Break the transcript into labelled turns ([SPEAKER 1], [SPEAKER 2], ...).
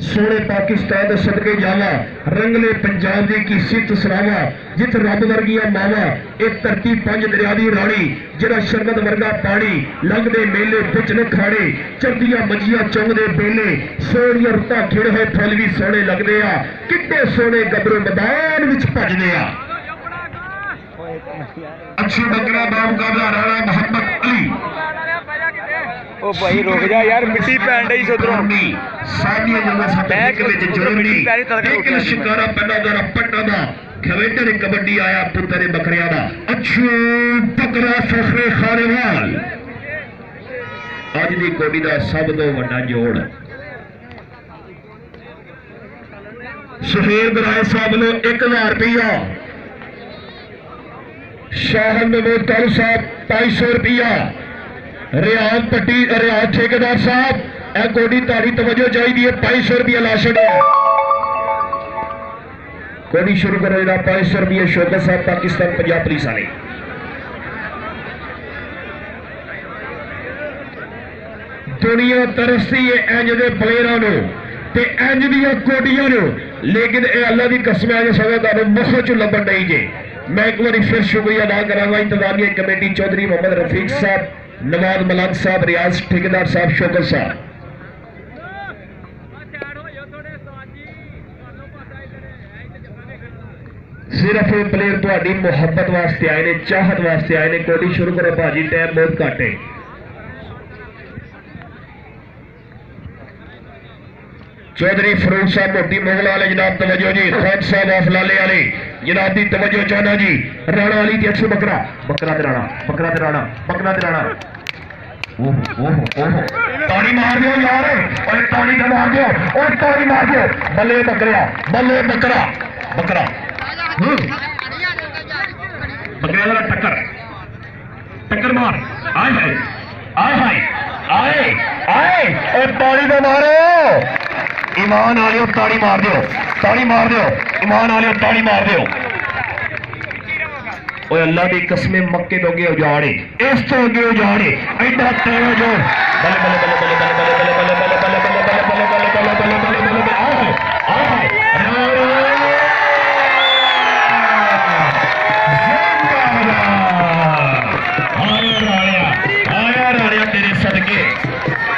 [SPEAKER 1] सोने पाकिस्तान दे सदके जावा, रंगले पंजाब दी की सित सरावा, जित रब वर्गिया मावा, एक धरती पंज दरिया दी राणी, जरा शरबत वर्गा पानी, लगदे मेले बिच न खाड़े, चरदियां मंजियां चुंगदे बेले, सोहणियां रुत्तां खिड़ है फुल भी सोहणे लगदे आ, किड्डे सोहणे गबरू मैदान विच भजदे आ। अच्छी बकरा बाम का राणा मोहम्मद अली।
[SPEAKER 2] ओ भाई रुक जा यार, मिट्टी पैन डई सोदरो
[SPEAKER 1] साडियां जंगा सतक विच जोड़नी एक शिकारा पैदा दरा पट्टा दा खवेटर कबड्डी आया पुत्रे बकरिया दा। अच्छू बकरा फखरे खानेवाल अज दी कोडी दा सब तो वड्डा जोड़ सुहेल बराए साहब लो 1000 रुपया, शाह महमूद तालू साहब 250 रुपया, रियाज पट्टी रियाज ठेकेदार साहब ए कोडी तारी तवज्जो चाहिए 250 रुपया ला छड़े कोडी शुरू करो जरा 250 रुपया शौकत साहब पाकिस्तान पंजाब पुलिस वाले। दुनिया तरसती है इंज दे प्लेयरां ते इंज दियां कोडियां नूं, लेकिन ए अल्लाह दी कसम है सदा तुहानूं मुख चों लभण नहीं जे। मैं एक बार फिर शुक्रिया अदा करांगा इंतजामिया कमेटी चौधरी मोहम्मद रफीक साहब, नवाज मलक साहब, रियाज ठेकेदार साहब, शौकत साहब। सिर्फ ये प्लेयर तुहाडी मुहब्बत वास्ते आए ने, चाहत वास्ते आए ने। कोडी शुरू करो भाजी, टाइम बहुत घट है। चौधरी फरूक साहब मोटी मोगल वाले जनाब तवज्जो जी, खान साहब ऑफ लाले वाले जनाब दी तवज्जो चाहना जी। राणा वाली दी अच्छी बकरा बकरा ते राणा बकरा ते राणा बकरा ते राणा। ओहो ओहो ओहो ताड़ी मार दो यार, और ताड़ी का मार दो, और ताड़ी मार दो। बल्ले बकरा बल्ले बकरा बकरा बकरा वाला टक्कर टक्कर मार। आए हाय आए हाय आए आए, और ताड़ी का मारो। ईमान आलियो ताड़ी मार दो, ताड़ी मार दो, ईमान आलियो ताड़ी मार दो। ओए अल्लाह दी कसमें मक्के तो अगे उजाड़े, इस तो अगे उजाड़े, एडा तेज जो बल्ले बल्ले बल्ले बल्ले बल्ले बल्ले बल्ले बल्ले